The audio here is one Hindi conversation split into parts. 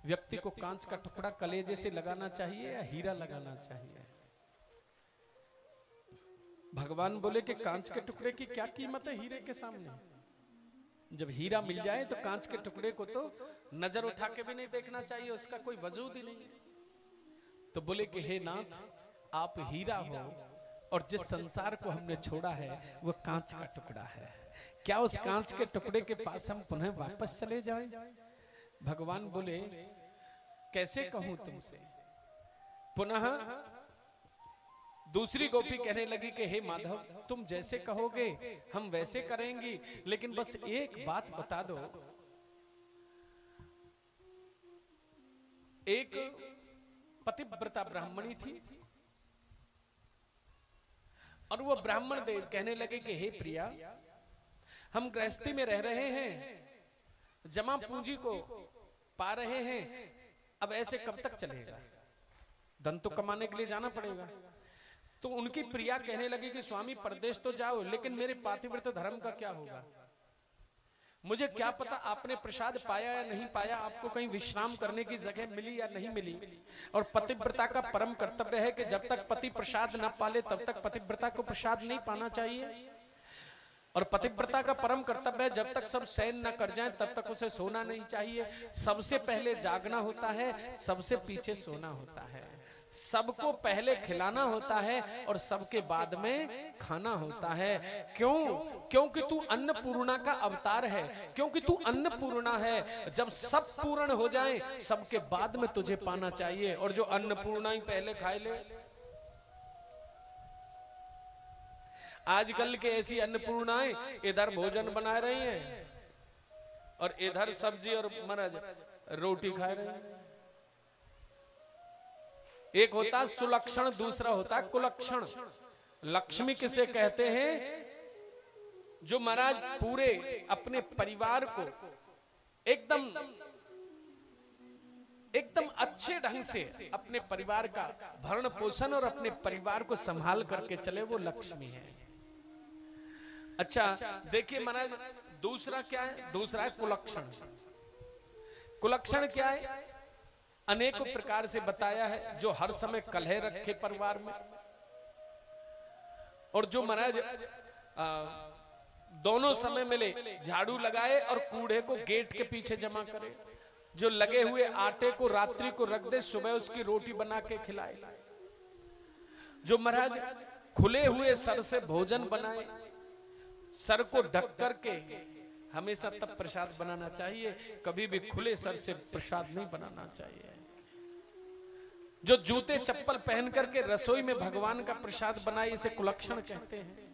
व्यक्ति को कांच का टुकड़ा कलेजे से लगाना चाहिए या हीरा लगाना चाहिए? भगवान बोले कि कांच के टुकड़े की क्या कीमत है हीरे के सामने। जब हीरा मिल जाए तो कांच के टुकड़े को तो नजर उठा के भी नहीं देखना चाहिए, उसका कोई वजूद ही नहीं। तो बोले कि हे नाथ, आप हीरा हो और जिस संसार को हमने छोड़ा है वो कांच का टुकड़ा है, क्या उस कांच के टुकड़े के पास हम पुनः वापस चले जाएं? भगवान बोले कैसे कहूं तुमसे। पुनः दूसरी गोपी कहने लगी कि हे माधव, तुम जैसे कहोगे हम वैसे करेंगी, लेकिन बस एक बात बता दो। एक पतिव्रता ब्राह्मणी थी और वो ब्राह्मण देव कहने लगे कि हे प्रिया, हम गृहस्थी में रह रहे हैं, जमा पूंजी को पा रहे हैं, अब ऐसे कब तक चलेगा? धन तो कमाने के लिए जाना पड़ेगा। तो उनकी प्रिया कहने लगी कि स्वामी परदेश तो जाओ, लेकिन मेरे पातिव्रत धर्म का क्या होगा? मुझे क्या पता आपने प्रसाद पाया या नहीं पाया, आपको कहीं विश्राम करने की जगह मिली या नहीं मिली। और पतिव्रता का परम कर्तव्य है कि जब तक पति प्रसाद न पाले तब तक पतिव्रता को प्रसाद नहीं पाना चाहिए। और पतिव्रता का परम कर्तव्य है जब तक सब शयन न कर जाएं तब तक उसे सोना नहीं चाहिए। सबसे पहले जागना होता है, सबसे पीछे सोना होता है। सबको पहले खिलाना होता है और सबके बाद में खाना होता है। क्यों? क्योंकि तू अन्नपूर्णा का अवतार है, क्योंकि तू अन्नपूर्णा है। जब सब पूर्ण हो जाए सबके बाद में तुझे पाना चाहिए, और जो अन्नपूर्णा ही पहले खाए ले। आजकल के ऐसी अन्नपूर्णाएं इधर भोजन बना रही हैं और इधर सब्जी और महाराज रोटी खा रहे हैं। एक होता सुलक्षण, दूसरा होता कुलक्षण। लक्ष्मी किसे कहते हैं? जो महाराज पूरे अपने परिवार को एकदम अच्छे ढंग से अपने परिवार का भरण पोषण और अपने परिवार को संभाल करके चले, वो लक्ष्मी है। अच्छा देखिए महाराज, दूसरा क्या है? दूसरा है कुलक्षण। कुलक्षण क्या है? अनेकों प्रकार से बताया है, जो हर समय कलह रखे परिवार में, और जो महाराज दोनों समय मिले झाड़ू लगाए और कूड़े को गेट के पीछे जमा करे, जो लगे हुए आटे को रात्रि को रख दे, सुबह उसकी रोटी बना के खिलाए, जो महाराज खुले हुए सर से भोजन बनाए, सर को ढक करके हमेशा तब प्रसाद बनाना चाहिए, कभी भी खुले सर से प्रसाद नहीं बनाना चाहिए। जो जूते चप्पल पहन करके रसोई में भगवान का प्रसाद बनाए, इसे कुलक्षण कहते हैं।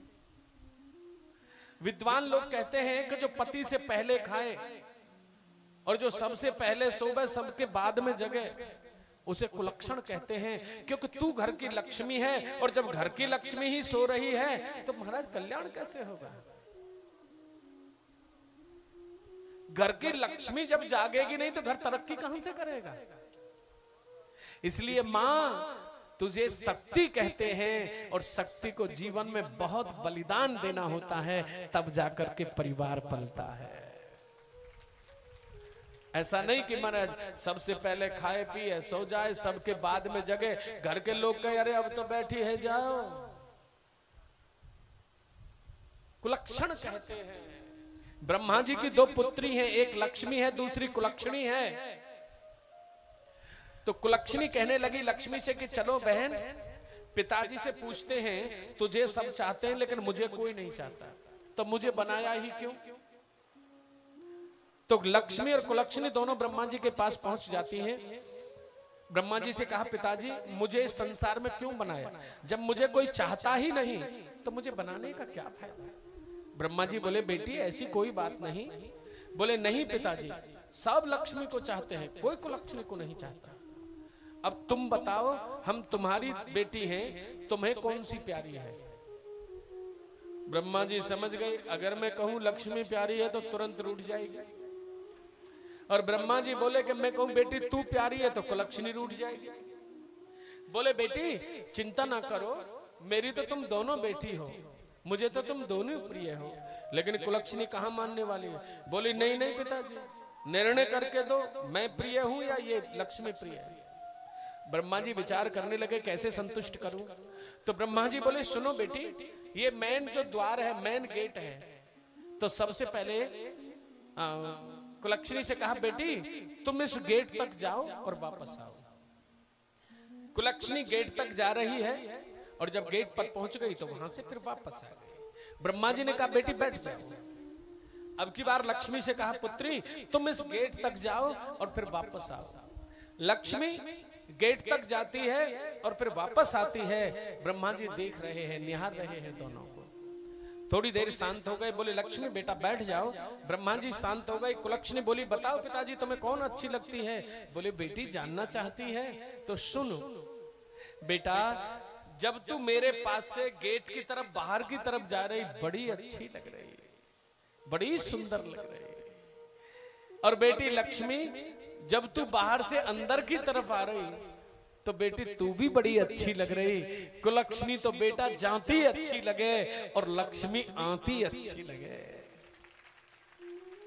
विद्वान लोग कहते हैं कि जो पति से पहले खाए और जो सबसे पहले सोवे सबके बाद में जगे, उसे कुलक्षण कहते हैं। क्योंकि तू घर की लक्ष्मी है, और जब घर की लक्ष्मी ही सो रही है तो महाराज कल्याण कैसे होगा? घर की लक्ष्मी जब जागेगी नहीं तो घर तरक्की कहां से करेगा? इसलिए मां तुझे शक्ति कहते हैं, और शक्ति को जीवन में बहुत बलिदान देना होता है, तब जाकर के परिवार पलता है। ऐसा नहीं कि महाराज सबसे पहले खाए पिए सो जाए, सबके बाद में जगे, घर के लोग कहे अरे अब तो बैठी है जाओ। कुलक्षण कहते हैं। ब्रह्मा जी की दो पुत्री हैं, एक लक्ष्मी है दूसरी कुलक्षणी है। तो कुलक्षणी कहने लगी लक्ष्मी से कि चलो बहन, पिताजी से पूछते हैं, तुझे सब चाहते हैं लेकिन मुझे कोई नहीं चाहता, तो मुझे बनाया ही क्यों? तो लक्ष्मी और कुलक्षणी दोनों ब्रह्मा जी के पास पहुंच जाती हैं। ब्रह्मा जी से कहा, पिताजी मुझे इस संसार में क्यों बनाया? जब मुझे कोई चाहता ही नहीं तो मुझे बनाने का क्या फायदा? ब्रह्मा जी बोले, बेटी ऐसी कोई बात नहीं। बोले, नहीं पिताजी, सब लक्ष्मी को चाहते हैं, कोई कुलक्षणी को नहीं चाहता। अब तुम बताओ, हम तुम्हारी बेटी हैं, तुम्हें कौन सी प्यारी है? ब्रह्मा जी समझ गए, अगर मैं कहूं लक्ष्मी प्यारी है तो तुरंत रूठ जाएगी, और ब्रह्मा जी बोले कि मैं कहूं बेटी तू प्यारी है तो कुलक्षणी रूठ जाएगी। बोले, बेटी चिंता ना करो, मेरी तो तुम दोनों बेटी हो, मुझे तो तुम दोनों प्रिय हो, लेकिन कुलक्षणी कहां मानने वाली है? बोली, नहीं नहीं पिताजी, निर्णय करके दो, मैं प्रिय हूं या ये लक्ष्मी प्रिय है। ब्रह्मा जी विचार करने लगे कैसे संतुष्ट करूं। तो ब्रह्मा जी बोले सुनो बेटी, ये मेन जो द्वार है, मेन गेट है, तो सबसे पहले कुलक्षणी से कहा बेटी तुम इस गेट तक जाओ और वापस आओ। कुलक्षणी गेट तक जा रही है और जब गेट पर पहुंच गई तो वहां से फिर वापस आ गई। ब्रह्मा जी ने कहा बेटी बैठ जाओ। अब की बार लक्ष्मी से कहा पुत्री तुम इस गेट तक जाओ और फिर वापस आओ। लक्ष्मी गेट तक जाती है और फिर वापस आती है। ब्रह्मा जी देख रहे हैं, निहार रहे हैं दोनों को। थोड़ी देर शांत हो गए, बोले लक्ष्मी बेटा बैठ जाओ। ब्रह्मा जी शांत हो गए। कुलक्षणी बोली बताओ पिताजी तुम्हें कौन अच्छी लगती है। बोले बेटी जानना चाहती है तो सुनो बेटा, जब तू मेरे पास से गेट की तरफ बाहर की तरफ जा रही बड़ी अच्छी लग रही, बड़ी सुंदर लग रही। और बेटी लक्ष्मी जब तू बाहर से अंदर की तरफ आ रही तो बेटी तू भी बड़ी अच्छी लग रही। कुलक्षणी तो बेटा जाती अच्छी लगे और लक्ष्मी आती अच्छी लगे।